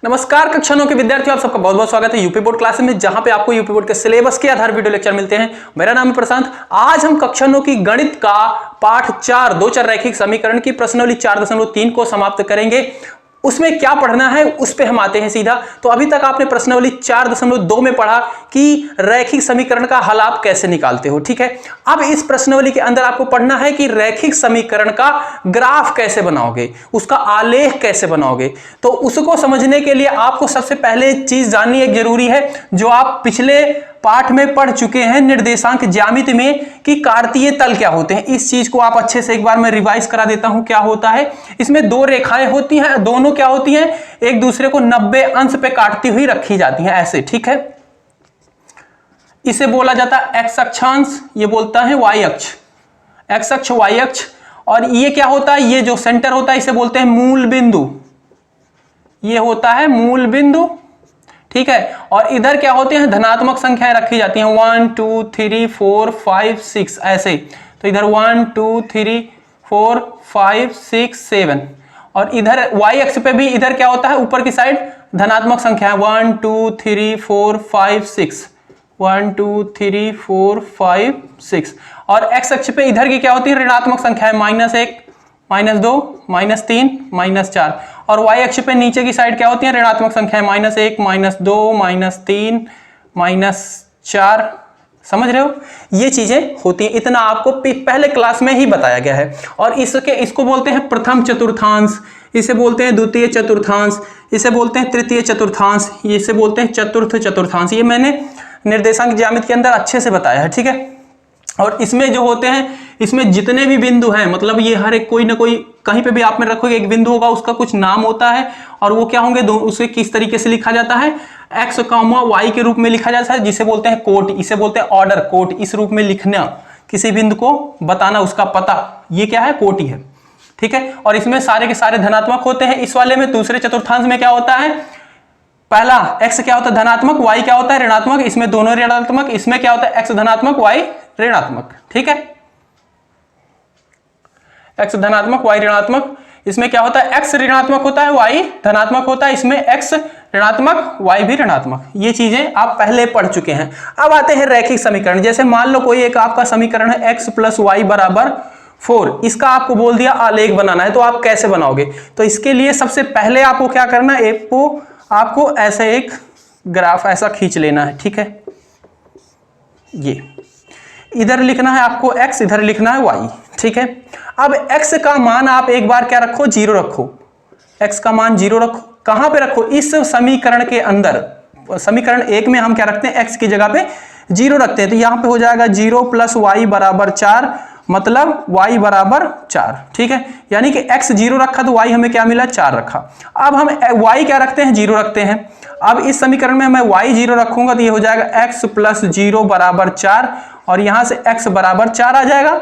नमस्कार कक्षा 9 के विद्यार्थियों, आप सबका बहुत बहुत स्वागत है यूपी बोर्ड क्लासेस में, जहां पे आपको यूपी बोर्ड के सिलेबस के आधार वीडियो लेक्चर मिलते हैं। मेरा नाम है प्रशांत। आज हम कक्षा 9 की गणित का पाठ 4 दो चर रैखिक समीकरण की प्रश्नावली 4.3 को समाप्त करेंगे। उसमें क्या पढ़ना है उस पे हम आते हैं सीधा। तो अभी तक आपने प्रश्नावली 4.2 में पढ़ा कि रैखिक समीकरण का हल आप कैसे निकालते हो, ठीक है। अब इस प्रश्नावली के अंदर आपको पढ़ना है कि रैखिक समीकरण का ग्राफ कैसे बनाओगे, उसका आलेख कैसे बनाओगे। तो उसको समझने के लिए आपको सबसे पहले चीज जाननी एक जरूरी है, जो आप पिछले पाठ में पढ़ चुके हैं निर्देशांक ज्यामिति में, कि कार्तीय तल क्या होते हैं। इस चीज को आप अच्छे से एक बार मैं रिवाइज करा देता हूं क्या होता है। इसमें दो रेखाएं होती हैं, दोनों क्या होती हैं, एक दूसरे को 90 अंश पे काटती हुई रखी जाती हैं ऐसे, ठीक है। इसे बोला जाता है एक्स अक्षांश, ये बोलता है वाई अक्ष, एक्स अक्ष वाई अक्ष। और ये क्या होता है, ये जो सेंटर होता है इसे बोलते हैं मूल बिंदु, ये होता है मूल बिंदु, ठीक है। और इधर क्या होते हैं, धनात्मक संख्याएं रखी जाती हैं 1 2 3 4 5 6 ऐसे। तो इधर 1 2 3 4 5 6 7। और इधर y अक्ष पे भी इधर क्या होता है, ऊपर की साइड धनात्मक संख्या 1 2 3 4 5 6 1 2 3 4 5 6। और x अक्ष पे इधर की क्या होती है, ऋणात्मक संख्या है -1 -2 -3 -4। और y अक्ष पे नीचे की साइड क्या होती है, ऋणात्मक संख्या है -1 -2 -3 -4। समझ रहे हो, ये चीजें होती हैं। इतना आपको पहले क्लास में ही बताया गया है। और इसको बोलते हैं प्रथम चतुर्थांश, इसे बोलते हैं द्वितीय चतुर्थांश, इसे बोलते हैं तृतीय चतुर्थांश, इसे बोलते हैं चतुर्थ चतुर्थांश। ये मैंने निर्देशांक ज्यामिति के अंदर अच्छे से बताया है, ठीक है। और इसमें जो होते हैं, इसमें जितने भी बिंदु हैं, मतलब ये हर एक कोई ना कोई, कहीं पे भी आप में रखोगे एक बिंदु होगा, उसका कुछ नाम होता है। और वो क्या होंगे, उसे किस तरीके से लिखा जाता है, x, y के रूप में लिखा जाता है, जिसे बोलते हैं कोट, इसे बोलते हैं ऑर्डर कोट। इस रूप में लिखना, किसी बिंदु को बताना, उसका पता, ये क्या है, कोटि है, ठीक है। और इसमें सारे के सारे धनात्मक होते हैं। इस वाले में दूसरे चतुर्थांश में क्या होता है, पहला x क्या होता है धनात्मक, y क्या होता है ऋणात्मक, इसमें दोनों ऋणात्मक। इसमें क्या होता है, x धनात्मक y ऋणात्मक, ठीक है। x धनात्मक y ऋणात्मक। इसमें क्या होता है, x ऋणात्मक होता है, y धनात्मक होता है। इसमें x ऋणात्मक, y भी ऋणात्मक। ये चीजें आप पहले पढ़ चुके हैं। अब आते हैं रैखिक समीकरण। जैसे मान लो कोई एक आपका समीकरण है x + y = 4, इसका आपको बोल दिया आलेख बनाना है, तो आप कैसे बनाओगे। तो इसके लिए सबसे पहले आपको क्या करना है, आपको ऐसे एक ग्राफ ऐसा खींच लेना है, ठीक है। ये इधर लिखना है आपको x, इधर लिखना है y, ठीक है। अब x का मान आप एक बार क्या रखो, 0 रखो। x का मान 0 रखो। कहां पे रखो, इस समीकरण के अंदर। समीकरण 1 में हम क्या रखते हैं, x की जगह पे 0 रखते हैं। तो यहां पे हो जाएगा 0 + y = 4, मतलब y = 4, ठीक है। यानी कि x 0 रखा तो y हमें क्या मिला, 4 रखा। अब हम y क्या रखते हैं, 0 रखते हैं। अब इस समीकरण में मैं y 0 रखूंगा तो ये हो जाएगा x + 0 = 4, और यहां से x = 4 आ जाएगा,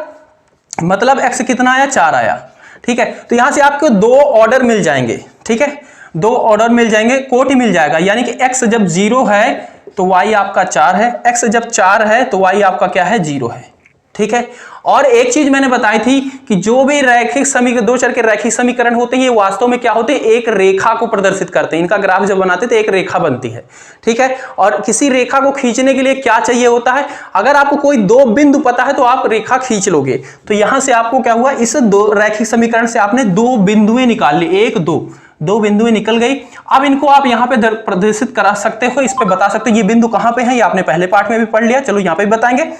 मतलब x कितना आया, 4 आया, ठीक है। तो यहां से आपको 2 ऑर्डर मिल जाएंगे, ठीक है, 2 ऑर्डर मिल जाएंगे, कोटि मिल जाएगा। यानी कि x जब 0 है तो y आपका 4 है, x जब 4 है तो y आपका क्या है, 0 है, ठीक है। और एक चीज मैंने बताई थी कि जो भी रैखिक समीकरण, दो चर के रैखिक समीकरण होते हैं, ये वास्तव में क्या होते हैं, एक रेखा को प्रदर्शित करते हैं। इनका ग्राफ जब बनाते थे एक रेखा बनती है, ठीक है। और किसी रेखा को खींचने के लिए क्या चाहिए होता है, अगर आपको कोई 2 बिंदु पता है तो आप रेखा खींच लोगे। तो यहां से आपको क्या हुआ, इस 2 रैखिक समीकरण से आपने 2 बिंदुएं निकाल ली, 1 2 बिंदुएं निकल गई। अब इनको आप यहां पे प्रदर्शित करा सकते हो, इस पे बता सकते हो ये बिंदु कहां पे है, ये आपने पहले पाठ में भी पढ़ लिया, चलो यहां पे भी बताएंगे।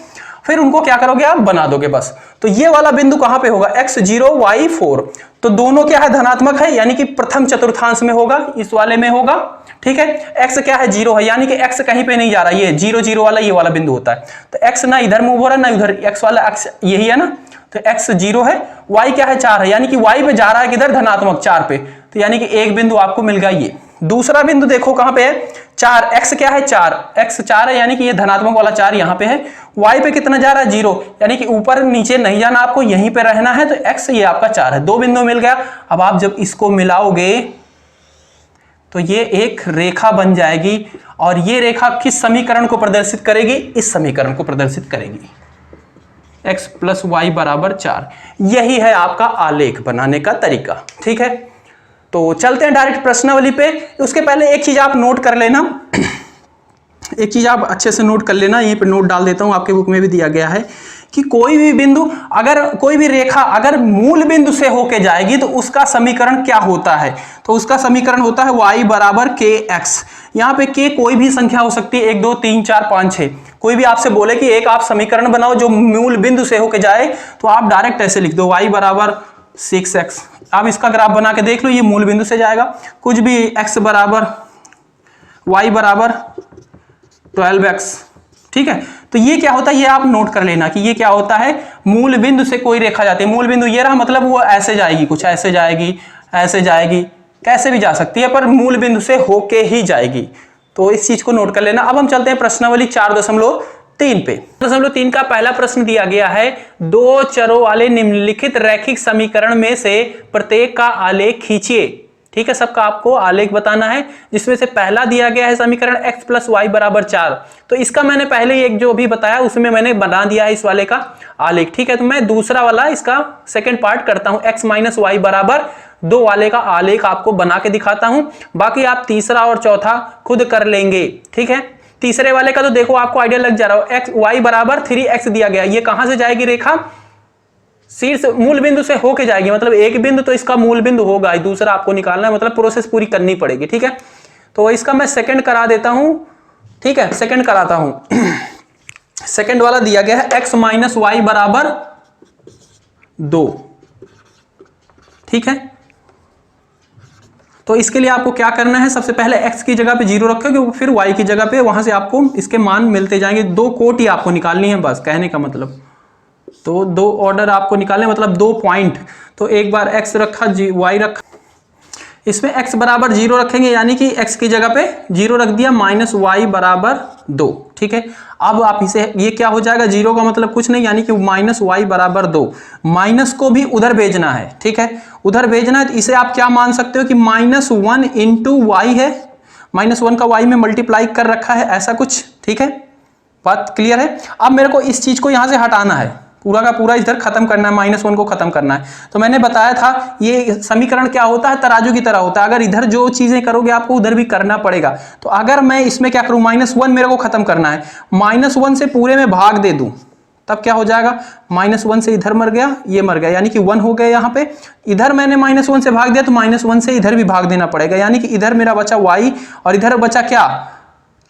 फिर उनको क्या करोगे, आप बना दोगे बस। तो ये वाला बिंदु कहां पे होगा, x 0 y 4, तो दोनों क्या है, धनात्मक है, यानी कि प्रथम चतुर्थांश में होगा, इस वाले में होगा, ठीक है। x क्या है, 0 है, यानी कि x कहीं पे नहीं जा रहा, ये 0 0 वाला ये वाला बिंदु होता है। तो x ना इधर मूव हो रहा है ना उधर, x वाला x यही है ना, तो x 0 है, y क्या है, 4 है, यानी कि y पे जा रहा है किधर, धनात्मक 4 पे। तो यानी कि एक बिंदु आपको मिल गया। ये दूसरा बिंदु देखो कहां पे है, 4, x क्या है, 4, x 4 है, यानी कि ये धनात्मक वाला 4 यहां पे है। y पे कितना जा रहा है, 0, यानी कि ऊपर नीचे नहीं जाना, आपको यहीं पे रहना है। तो x ये आपका 4 है, 2 बिंदु मिल गया। अब आप जब इसको मिलाओगे तो ये एक रेखा बन जाएगी, और ये रेखा किस समीकरण को प्रदर्शित करेगी, इस समीकरण को प्रदर्शित करेगी, x + y = 4। यही है आपका आलेख बनाने का तरीका, ठीक है। तो चलते हैं डायरेक्ट प्रश्नावली पे। उसके पहले एक चीज आप नोट कर लेना, एक चीज आप अच्छे से नोट कर लेना, यहीं पे नोट डाल देता हूं, आपके बुक में भी दिया गया है कि कोई भी बिंदु, अगर कोई भी रेखा अगर मूल बिंदु से होके जाएगी तो उसका समीकरण क्या होता है। तो उसका समीकरण होता है y बराबर kx। यहाँ पे k कोई भी संख्या हो सकती है, 1 2 3 4 5 6। कोई भी आपसे बोले कि एक आप समीकरण बनाओ जो मूल बिंदु से होके जाए, तो आप डायरेक्ट ऐसे लिख दो y बराबर 6x। आप इसका ग्राफ बना के देख लो, ये मूल बिंदु से जाएगा। कुछ भी x बराबर y बराबर 12x, ठीक है। तो ये क्या होता है, ये आप नोट कर लेना कि ये क्या होता है, मूल बिंदु से कोई रेखा जाती है। मूल बिंदु ये रहा, मतलब वो ऐसे जाएगी, कुछ ऐसे जाएगी, ऐसे जाएगी, कैसे भी जा सकती है, पर मूल बिंदु से होके ही जाएगी। तो इस चीज को नोट कर लेना। अब हम चलते हैं प्रश्नावली 4.3 पे। 4.3 का पहला प्रश्न दिया गया है, दो चरों वाले निम्नलिखित रैखिक समीकरण में से प्रत्येक का आलेख खींचिए। ठीक है, सबका आपको आलेख बताना है, जिसमें से पहला दिया गया है समीकरण x + y बराबर 4। तो इसका मैंने पहले एक जो अभी बताया उसमें मैंने बना दिया है इस वाले का आलेख। ठीक है, तो मैं दूसरा वाला इसका सेकंड पार्ट करता हूं, x - y बराबर 2 वाले का आलेख आपको बना के दिखाता हूं। बाकी आप तीसरा और चौथा खुद कर लेंगे। ठीक है, तीसरे वाले का तो देखो आपको आइडिया लग जा रहा हो, x y बराबर 3x दिया गया। ये कहां से जाएगी रेखा, शीर्ष मूल बिंदु से होके जाएगी, मतलब एक बिंदु तो इसका मूल बिंदु होगा, दूसरा आपको निकालना है, मतलब प्रोसेस पूरी करनी पड़ेगी। ठीक है, तो इसका मैं सेकंड करा देता हूं। ठीक है, सेकंड कराता हूं। सेकंड वाला दिया गया है x - y बराबर 2। ठीक है, तो इसके लिए आपको क्या करना है, सबसे पहले x की जगह पे 0 रखोगे, फिर y की जगह पे, वहां से आपको इसके मान मिलते जाएंगे। 2 कोटि आपको निकालनी है, बस कहने का मतलब। तो 2 ऑर्डर आपको निकालने, मतलब 2 पॉइंट। तो एक बार x रखा, y रखा, इसमें x बराबर 0 रखेंगे, यानी कि x की जगह पे 0 रख दिया, -y बराबर 2। ठीक है, अब आप इसे, ये क्या हो जाएगा, 0 का मतलब कुछ नहीं, यानी कि -y बराबर 2। माइनस को भी उधर भेजना है। ठीक है, उधर भेजना है, तो इसे आप क्या मान सकते हो कि -1 × y है, -1 का y में मल्टीप्लाई कर रखा है, ऐसा कुछ। ठीक है, बात क्लियर है। अब मेरे को इस चीज को यहां से हटाना है, पूरा का पूरा इधर खत्म करना है, -1 को खत्म करना है। तो मैंने बताया था ये समीकरण क्या होता है, तराजू की तरह होता है। अगर इधर जो चीजें करोगे आपको उधर भी करना पड़ेगा। तो अगर मैं इसमें क्या करूं, -1 मेरे को खत्म करना है, -1 से पूरे में भाग दे दूं, तब क्या हो जाएगा, -1 से इधर मर गया, ये मर गया, यानी कि 1 हो गया। यहाँ पे इधर मैंने -1 से भाग दिया, तो -1 से इधर भी भाग देना पड़ेगा, यानी कि इधर मेरा बचा y और इधर बचा क्या,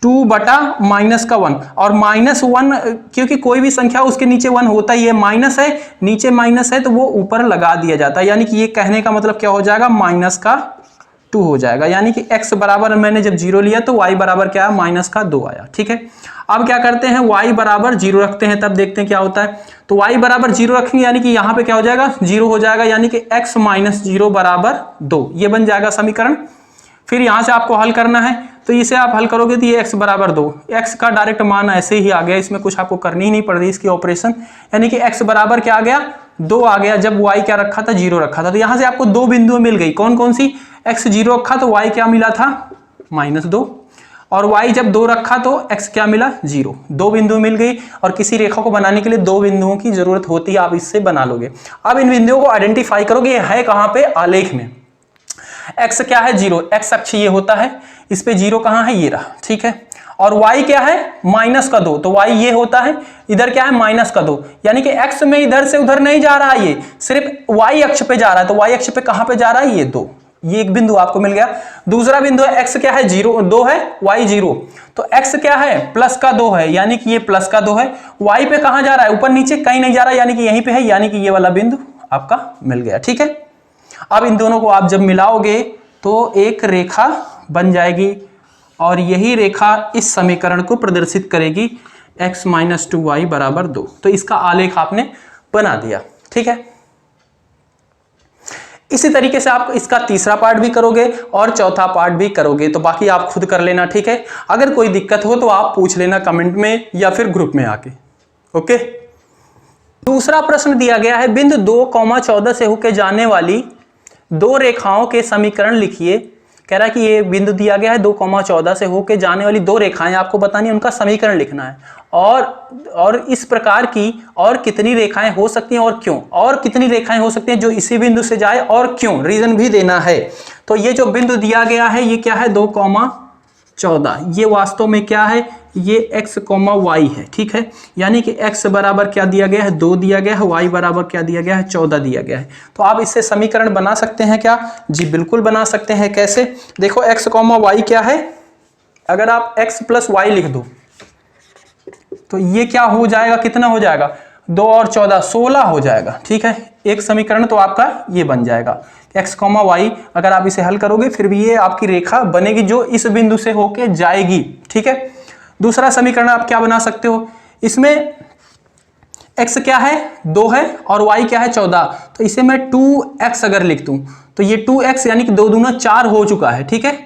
2/-1 और -1, क्योंकि कोई भी संख्या उसके नीचे 1 होता ही है, माइनस है, नीचे माइनस है, तो वो ऊपर लगा दिया जाता है। यानी कि ये कहने का मतलब क्या हो जाएगा, -2 हो जाएगा। यानी कि x बराबर मैंने जब 0 लिया तो y बराबर क्या है, -2 आया। ठीक है, अब क्या करते हैं, y बराबर 0 रखते हैं, तब देखते हैं क्या होता है। तो y बराबर 0 रखेंगे, यानी कि यहाँ पे क्या हो जाएगा, 0 हो जाएगा, यानी कि x - 0 बराबर 2, ये बन जाएगा समीकरण। फिर यहां से आपको हल करना है, तो इसे आप हल करोगे तो ये x बराबर 2, x का डायरेक्ट मान ऐसे ही आ गया, इसमें कुछ आपको करनी ही नहीं पड़ रही इसकी ऑपरेशन, यानी कि x बराबर क्या आ गया, 2 आ गया, जब y क्या रखा था, 0 रखा था। तो यहां से आपको 2 बिंदुएं मिल गई, कौन कौन सी, x 0 रखा तो y क्या मिला था, -2, और y जब 2 रखा तो x क्या मिला, 0। 2 बिंदु मिल गई, और किसी रेखा को बनाने के लिए 2 बिंदुओं की जरूरत होती है, आप इससे बना लोगे। अब इन बिंदुओं को आइडेंटिफाई करोगे, है कहां पे, आलेख में। x क्या है, 0, x अक्ष ये होता है, इस पे 0 कहां है, ये रहा। ठीक है, और y क्या है, -2, तो y ये होता है, इधर क्या है, -2, यानी कि x में इधर से उधर नहीं जा रहा है, ये सिर्फ y अक्ष पे जा रहा है। तो y अक्ष पे कहां पे जा रहा है, ये 2, ये एक बिंदु आपको मिल गया। दूसरा बिंदु है, x क्या है, 2 है, y 0, तो x क्या है, +2 है, यानी कि ये +2 है। y पे कहां जा रहा है, ऊपर नीचे कहीं नहीं जा रहा, यानी कि यहीं पे है, यानी कि ये वाला बिंदु आपका मिल गया। ठीक है, अब इन दोनों को आप जब मिलाओगे तो एक रेखा बन जाएगी, और यही रेखा इस समीकरण को प्रदर्शित करेगी, x - 2y बराबर 2। तो इसका आलेख आपने बना दिया। ठीक है, इसी तरीके से आप इसका तीसरा पार्ट भी करोगे और चौथा पार्ट भी करोगे, तो बाकी आप खुद कर लेना। ठीक है, अगर कोई दिक्कत हो तो आप पूछ लेना कमेंट में या फिर ग्रुप में आके। ओके, दूसरा प्रश्न दिया गया है, बिंदु 2, 14 से होकर जाने वाली 2 रेखाओं के समीकरण लिखिए। कह रहा है कि ये बिंदु दिया गया है 2,14 से होके जाने वाली दो रेखाएं आपको बतानी है, उनका समीकरण लिखना है। और इस प्रकार की और कितनी रेखाएं हो सकती हैं और क्यों, और कितनी रेखाएं हो सकती हैं जो इसी बिंदु से जाए और क्यों, रीजन भी देना है। तो ये जो बिंदु दिया गया है ये क्या है 2,14, ये वास्तव में क्या है, ये x, y है, ठीक है। यानी कि x बराबर क्या दिया गया है 2 दिया गया है, y बराबर क्या दिया गया है 14 दिया गया है। तो आप इससे समीकरण बना सकते हैं क्या, जी बिल्कुल बना सकते हैं। कैसे, देखो x, y क्या है, अगर आप x प्लस y लिख दो तो ये क्या हो जाएगा, कितना हो जाएगा, 2 और 14 16 हो जाएगा, ठीक है। एक समीकरण तो आपका ये बन जाएगा x, y। अगर आप इसे हल करोगे फिर भी ये आपकी रेखा बनेगी जो इस बिंदु से होके जाएगी, ठीक है। दूसरा समीकरण आप क्या बना सकते हो, इसमें x क्या है 2 है और y क्या है 14, तो इसे मैं 2x अगर लिख दूं तो ये 2x यानी कि 2 दूना 4 हो चुका है, ठीक है।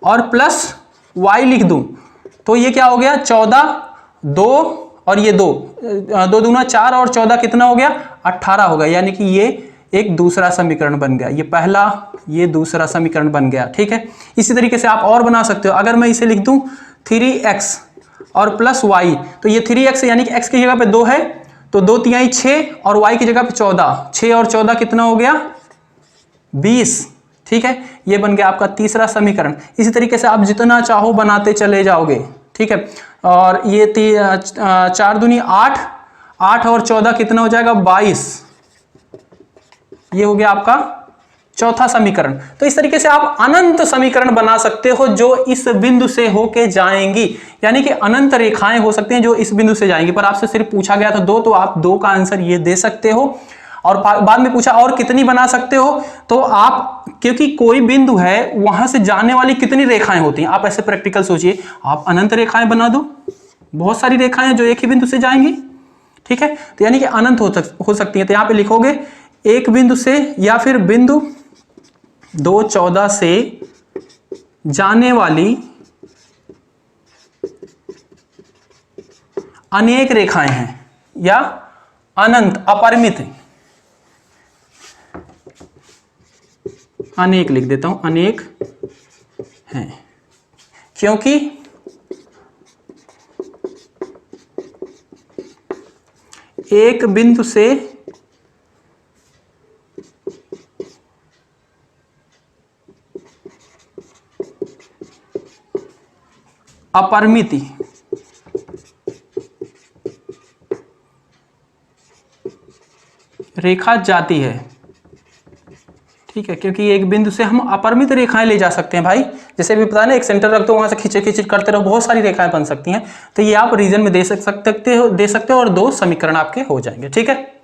और प्लस y लिख दूं तो ये क्या हो गया 14, 2 और ये 2, 2 दूना 4 और 14 कितना हो गया 18 हो गया। यानी कि ये एक दूसरा समीकरण बन गया, ये पहला ये दूसरा समीकरण बन गया, ठीक है। इसी तरीके से आप और बना सकते हो, अगर मैं इसे लिख दूं 3x और प्लस y, तो ये 3x यानी कि x की जगह पे 2 है तो 2 तिहाई 6 और y की जगह पे 14, 6 और 14 कितना हो गया 20, ठीक है। ये बन गया आपका तीसरा समीकरण। इसी तरीके से आप जितना चाहो बनाते चले जाओगे, ठीक है। और ये 4 दूनी 8, 8 और 14 कितना हो जाएगा 22, ये हो गया आपका चौथा समीकरण। तो इस तरीके से आप अनंत समीकरण बना सकते हो जो इस बिंदु से होके जाएंगी, यानी कि अनंत रेखाएं हो सकती हैं जो इस बिंदु से जाएंगी। पर आपसे सिर्फ पूछा गया था 2, तो आप 2 का आंसर ये दे सकते हो। और बाद में पूछा और कितनी बना सकते हो, तो आप क्योंकि कोई बिंदु है वहां से जाने वाली कितनी रेखाएं होती हैं, आप ऐसे प्रैक्टिकल सोचिए, आप अनंत रेखाएं बना दो, बहुत सारी रेखाएं जो एक ही बिंदु से जाएंगी, ठीक है। तो यानी कि अनंत हो सकती है। तो यहां पे लिखोगे एक बिंदु से या फिर बिंदु 2,14 से जाने वाली अनेक रेखाएं हैं या अनंत अपरिमित, अनेक लिख देता हूं, अनेक हैं, क्योंकि एक बिंदु से अपरिमित रेखा जाती है, ठीक है। क्योंकि एक बिंदु से हम अपरिमित रेखाएं ले जा सकते हैं भाई, जैसे भी पता ना एक सेंटर रख दो वहां से खींचे खींचे करते रहो, बहुत सारी रेखाएं बन सकती हैं। तो ये आप रीजन में दे सकते हो और 2 समीकरण आपके हो जाएंगे, ठीक है।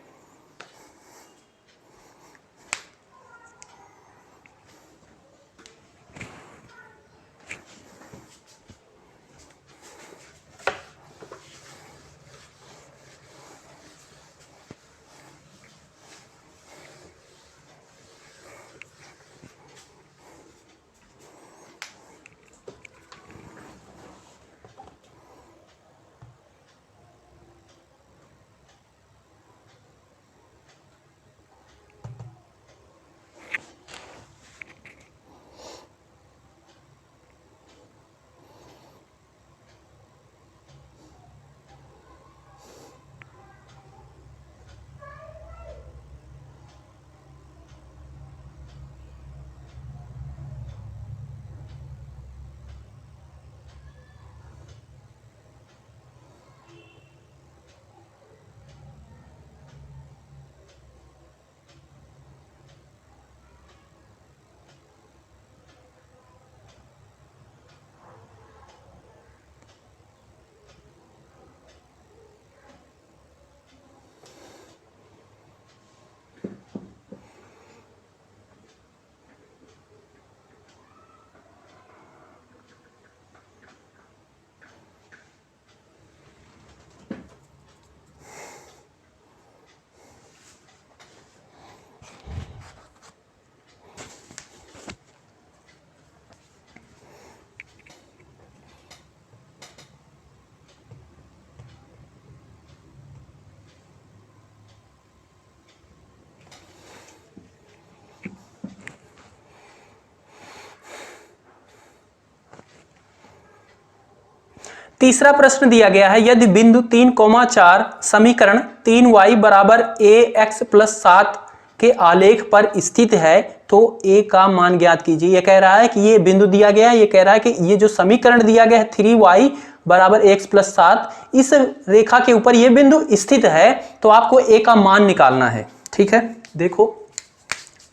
तीसरा प्रश्न दिया गया है, यदि बिंदु 3,4 समीकरण 3y बराबर ax प्लस 7 के आलेख पर स्थित है तो a का मान ज्ञात कीजिए। यह कह रहा है कि ये बिंदु दिया गया है, ये कह रहा है कि ये जो समीकरण दिया गया है 3y बराबर ax प्लस 7, इस रेखा के ऊपर ये बिंदु स्थित है, तो आपको a का मान निकालना है। ठीक है, देखो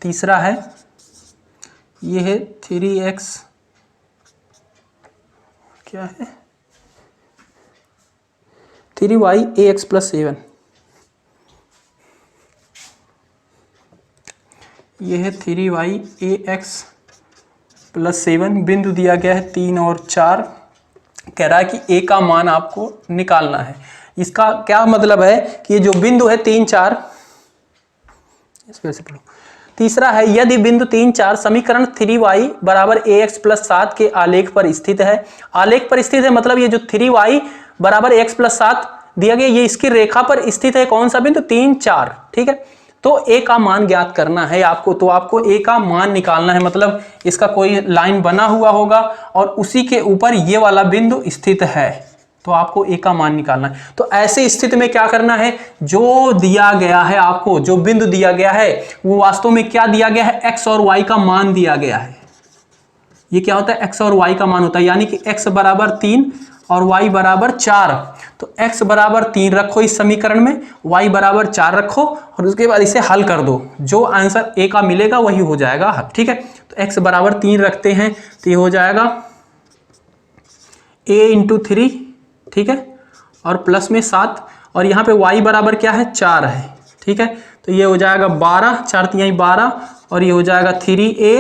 तीसरा है, ये है 3x क्या है 3y ax प्लस 7, ये है 3y ax प्लस 7, बिंदु दिया गया है 3 और 4, कह रहा है कि a का मान आपको निकालना है। इसका क्या मतलब है कि ये जो बिंदु है 3, 4, इस पढ़ो। तीसरा है, यदि बिंदु 3, 4 समीकरण 3y बराबर ax प्लस 7 के आलेख पर स्थित है। आलेख पर स्थित है मतलब ये जो 3y बराबर ax प्लस 7 दिया गया, ये इसकी रेखा पर स्थित है। कौन सा बिंदु? 3, 4। ठीक है, तो a का मान ज्ञात करना है आपको, तो आपको a का मान निकालना है। मतलब इसका कोई लाइन बना हुआ होगा और उसी के ऊपर ये वाला बिंदु स्थित है, तो आपको a का मान निकालना है। तो ऐसे स्थिति में क्या करना है, जो दिया गया है आपको, जो बिंदु दिया गया है वो वास्तव में क्या दिया गया है, x और y का मान दिया गया है। ये क्या होता है, x और y का मान होता है, यानी कि x बराबर 3 और y बराबर 4। तो x बराबर 3 रखो इस समीकरण में, y बराबर 4 रखो और उसके बाद इसे हल कर दो, जो आंसर a का मिलेगा वही हो जाएगा हल। ठीक है, तो x बराबर 3 रखते हैं तो ये हो जाएगा a इंटू 3, ठीक है, और प्लस में 7, और यहाँ पे y बराबर क्या है, 4 है। ठीक है, तो ये हो जाएगा 12, 4 तिहाई 12, और ये हो जाएगा 3a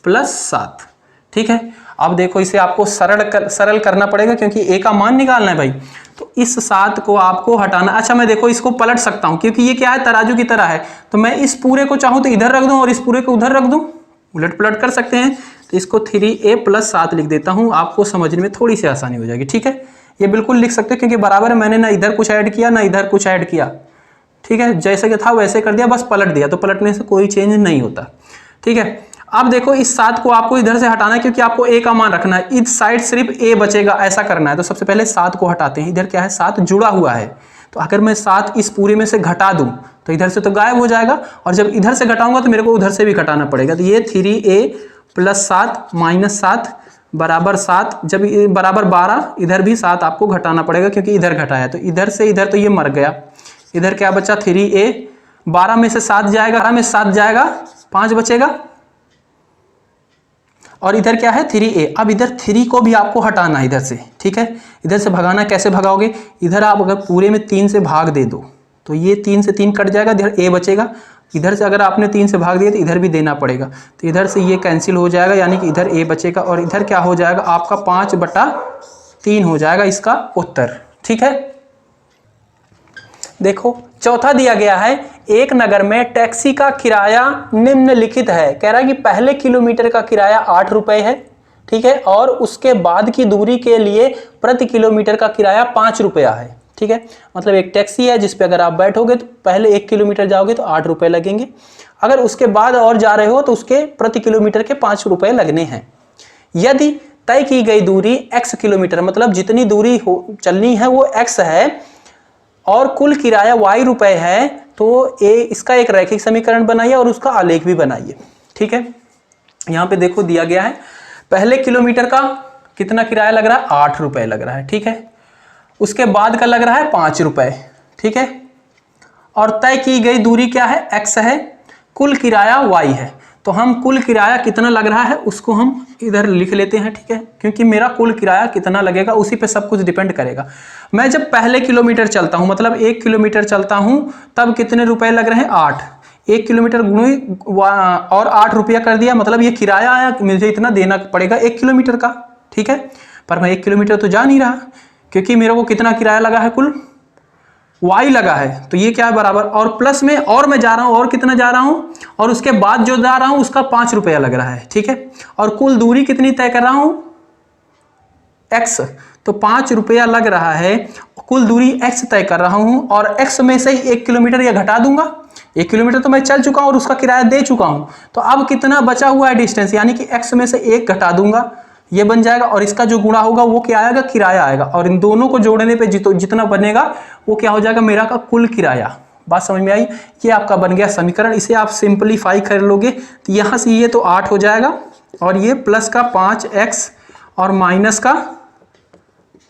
प्लस 7। ठीक है, अब देखो इसे आपको सरल करना पड़ेगा क्योंकि a का मान निकालना है भाई। तो इस 7 को आपको हटाना। अच्छा, मैं देखो इसको पलट सकता हूँ क्योंकि ये क्या है, तराजू की तरह है, तो मैं इस पूरे को चाहूँ तो इधर रख दूँ और इस पूरे को उधर रख दूँ, उलट पलट कर सकते हैं। तो इसको 3a प्लस 7 लिख देता हूँ, आपको समझने में थोड़ी सी आसानी हो जाएगी। ठीक है, ये बिल्कुल लिख सकते हो क्योंकि बराबर मैंने ना इधर कुछ ऐड किया ना इधर कुछ ऐड किया। ठीक है, जैसे कि था वैसे कर दिया, बस पलट दिया, तो पलटने से कोई चेंज नहीं होता। ठीक है, अब देखो इस 7 को आपको इधर से हटाना है क्योंकि आपको a का मान रखना है, इस साइड सिर्फ a बचेगा, ऐसा करना है। तो सबसे पहले 7 को हटाते हैं, इधर क्या है, 7 जुड़ा हुआ है, तो अगर मैं 7 इस पूरे में से घटा दूं तो इधर से तो गायब हो जाएगा, और जब इधर से घटाऊंगा तो मेरे को उधर से भी घटाना पड़ेगा। तो ये 3a प्लस 7 माइनस 7 बराबर 7, जब बराबर 12, इधर भी 7 आपको घटाना पड़ेगा क्योंकि इधर घटाया, तो इधर से इधर तो ये मर गया, इधर क्या बचा 3a, 12 में से 7 जाएगा, 12 में 7 जाएगा, 5 बचेगा, और इधर क्या है 3a। अब इधर 3 को भी आपको हटाना है इधर से। ठीक है, इधर से भगाना, कैसे भगाओगे, इधर आप अगर पूरे में 3 से भाग दे दो तो ये 3 से 3 कट जाएगा, इधर a बचेगा, इधर से अगर आपने 3 से भाग दिया तो इधर भी देना पड़ेगा, तो इधर से ये कैंसिल हो जाएगा, यानी कि इधर a बचेगा, और इधर क्या हो जाएगा आपका 5/3 हो जाएगा इसका उत्तर। ठीक है, देखो चौथा दिया गया है, एक नगर में टैक्सी का किराया निम्नलिखित है। कह रहा है कि पहले किलोमीटर का किराया 8 रुपए है। ठीक है, और उसके बाद की दूरी के लिए प्रति किलोमीटर का किराया 5 रुपया है। ठीक है, मतलब एक टैक्सी है जिसपे अगर आप बैठोगे तो पहले 1 किलोमीटर जाओगे तो 8 रुपए लगेंगे, अगर उसके बाद और जा रहे हो तो उसके प्रति किलोमीटर के 5 रुपए लगने हैं। यदि तय की गई दूरी x किलोमीटर, मतलब जितनी दूरी चलनी है वो x है, और कुल किराया y रुपए है, तो इसका एक रैखिक समीकरण बनाइए और उसका आलेख भी बनाइए। ठीक है, यहाँ पे देखो दिया गया है, पहले किलोमीटर का कितना किराया लग रहा है, 8 रुपए लग रहा है। ठीक है, उसके बाद का लग रहा है 5 रुपए। ठीक है, और तय की गई दूरी क्या है, x है, कुल किराया y है, तो हम कुल किराया कितना लग रहा है उसको हम इधर लिख लेते हैं। ठीक है, क्योंकि मेरा कुल किराया कितना लगेगा उसी पे सब कुछ डिपेंड करेगा। मैं जब पहले किलोमीटर चलता हूं, मतलब 1 किलोमीटर चलता हूं, तब कितने रुपए लग रहे हैं, 8। 1 किलोमीटर गुणे और 8 रुपया कर दिया, मतलब ये किराया आया, मुझे इतना देना पड़ेगा 1 किलोमीटर का। ठीक है, पर मैं 1 किलोमीटर तो जा नहीं रहा क्योंकि मेरे को कितना किराया लगा है, कुल y लगा है, तो ये क्या है बराबर, और प्लस में और मैं जा रहा हूं, और कितना जा रहा हूं, और उसके बाद जो जा रहा हूं उसका 5 रुपया लग रहा है। ठीक है, और कुल दूरी कितनी तय कर रहा हूं, x, तो 5 रुपया लग रहा है, कुल दूरी x तय कर रहा हूं, और x में से 1 किलोमीटर या घटा दूंगा, 1 किलोमीटर तो मैं चल चुका हूं और उसका किराया दे चुका हूं, तो अब कितना बचा हुआ है डिस्टेंस, यानी कि x में से 1 घटा दूंगा, ये बन जाएगा और इसका जो गुणा होगा वो क्या आएगा, किराया आएगा, और इन दोनों को जोड़ने पे जितना बनेगा वो क्या हो जाएगा, मेरा का कुल किराया। बात समझ में आई? ये आपका बन गया समीकरण। इसे आप सिंपलीफाई कर लोगे तो यहाँ से ये तो 8 हो जाएगा और ये प्लस का 5x और माइनस का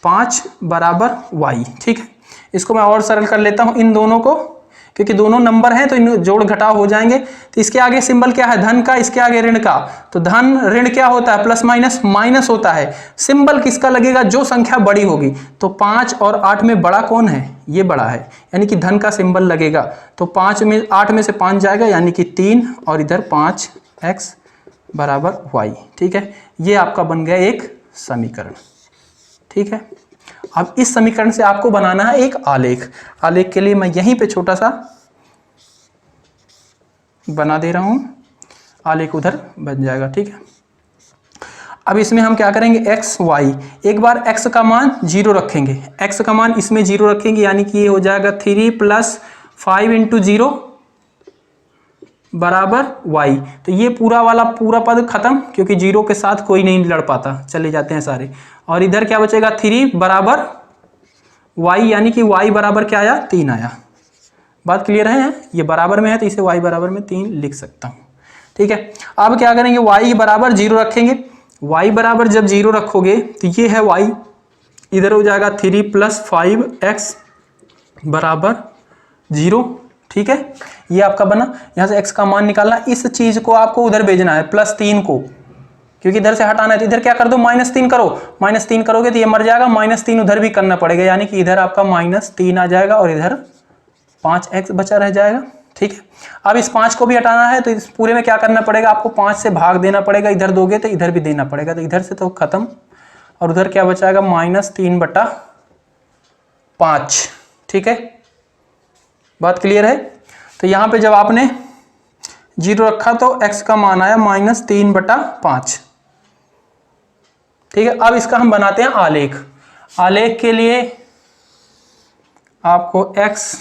5 बराबर y। ठीक है, इसको मैं और सरल कर लेता हूँ इन दोनों को, क्योंकि दोनों नंबर हैं तो इन जोड़ घटाव हो जाएंगे। तो इसके आगे सिंबल क्या है, धन का, इसके आगे ऋण का। तो धन ऋण क्या होता है, प्लस माइनस माइनस होता है। सिंबल किसका लगेगा, जो संख्या बड़ी होगी। तो 5 और 8 में बड़ा कौन है, ये बड़ा है, यानी कि धन का सिंबल लगेगा। तो 8 में से 5 जाएगा यानी कि 3 और इधर 5x बराबर y। ठीक है, ये आपका बन गया एक समीकरण। ठीक है, अब इस समीकरण से आपको बनाना है एक आलेख। आलेख के लिए मैं यहीं पे छोटा सा बना दे रहा हूं, आलेख उधर बन जाएगा। ठीक है, अब इसमें हम क्या करेंगे, x y, एक बार x का मान 0 रखेंगे, x का मान इसमें 0 रखेंगे, यानी कि ये हो जाएगा 3 + 5 × 0 बराबर y। तो ये पूरा वाला पूरा पद खत्म, क्योंकि 0 के साथ कोई नहीं लड़ पाता, चले जाते हैं सारे। और इधर क्या बचेगा, 3 बराबर y, यानी कि y बराबर क्या आया, 3 आया। बात क्लियर है? ये बराबर में है तो इसे y बराबर में 3 लिख सकता हूँ। ठीक है, अब क्या करेंगे, y बराबर 0 रखेंगे। y बराबर जब 0 रखोगे तो ये है y, इधर हो जाएगा 3 + 5x बराबर 0। ठीक है, ये आपका बना। यहाँ से x का मान निकालना, इस चीज को आपको उधर भेजना है +3 को, क्योंकि इधर से हटाना है। तो इधर क्या कर दो, -3 करो। -3 करोगे तो ये मर जाएगा, -3 उधर भी करना पड़ेगा, यानी कि इधर आपका -3 आ जाएगा और इधर 5x बचा रह जाएगा। ठीक है, अब इस 5 को भी हटाना है तो इस पूरे में क्या करना पड़ेगा, आपको 5 से भाग देना पड़ेगा। इधर दोगे तो इधर भी देना पड़ेगा, तो इधर से तो खत्म, और उधर क्या बचाएगा, -3/5। ठीक है, बात क्लियर है? तो यहाँ पे जब आपने 0 रखा तो x का मान आया -3/5। ठीक है, अब इसका हम बनाते हैं आलेख। आलेख के लिए आपको x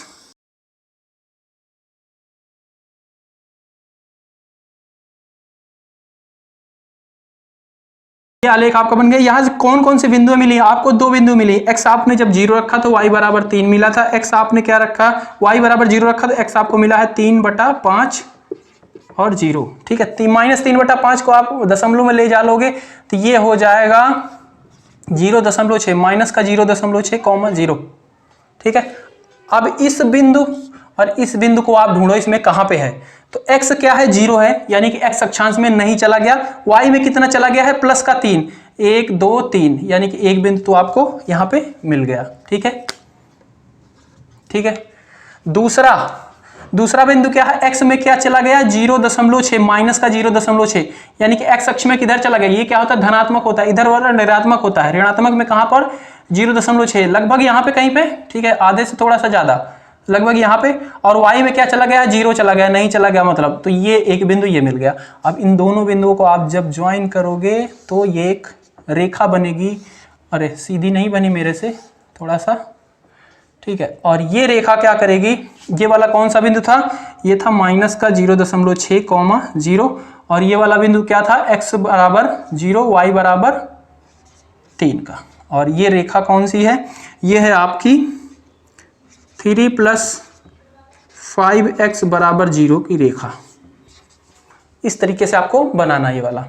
ये आलेख आपका बन गया। यहां से कौन कौन से बिंदु मिली, आपको 2 बिंदु मिली। x आपने जब 0 रखा तो y बराबर 3 मिला था। x आपने क्या रखा, y बराबर 0 रखा तो x आपको मिला है 3/5 और 0। ठीक है, -3/5 को आप दशमलव में ले जा लोगे तो ये हो जाएगा 0.6, माइनस का 0.6, 0। ठीक है, अब इस बिंदु और इस बिंदु को आप ढूंढो, इसमें कहां पे है। तो x क्या है, 0 है, यानी कि x अक्षांश में नहीं चला गया। y में कितना चला गया है, प्लस का 3, 1 2 3, यानी कि एक बिंदु तो आपको यहां पे मिल गया। ठीक है, ठीक है। दूसरा बिंदु क्या है, x में क्या चला गया, 0.6, माइनस का 0.6, यानी कि x अक्ष में किधर चला गया। ये क्या होता है, धनात्मक होता है, इधर वाला ऋणात्मक होता है। ऋणात्मक में कहां पर, 0.6, लगभग यहाँ पे कहीं पे। ठीक है, आधे से थोड़ा सा ज्यादा, लगभग यहाँ पे। और y में क्या चला गया, 0 चला गया, नहीं चला गया मतलब, तो ये एक बिंदु ये मिल गया। अब इन दोनों बिंदुओं को आप जब ज्वाइन करोगे तो ये एक रेखा बनेगी। अरे सीधी नहीं बनी मेरे से, थोड़ा सा। ठीक है, और ये रेखा क्या करेगी, ये वाला कौन सा बिंदु था, ये था माइनस का 0.6, 0, और ये वाला बिंदु क्या था, x बराबर 0, y बराबर 3 का। और ये रेखा कौन सी है, ये है आपकी 3 + 5x बराबर 0 की रेखा। इस तरीके से आपको बनाना ये वाला।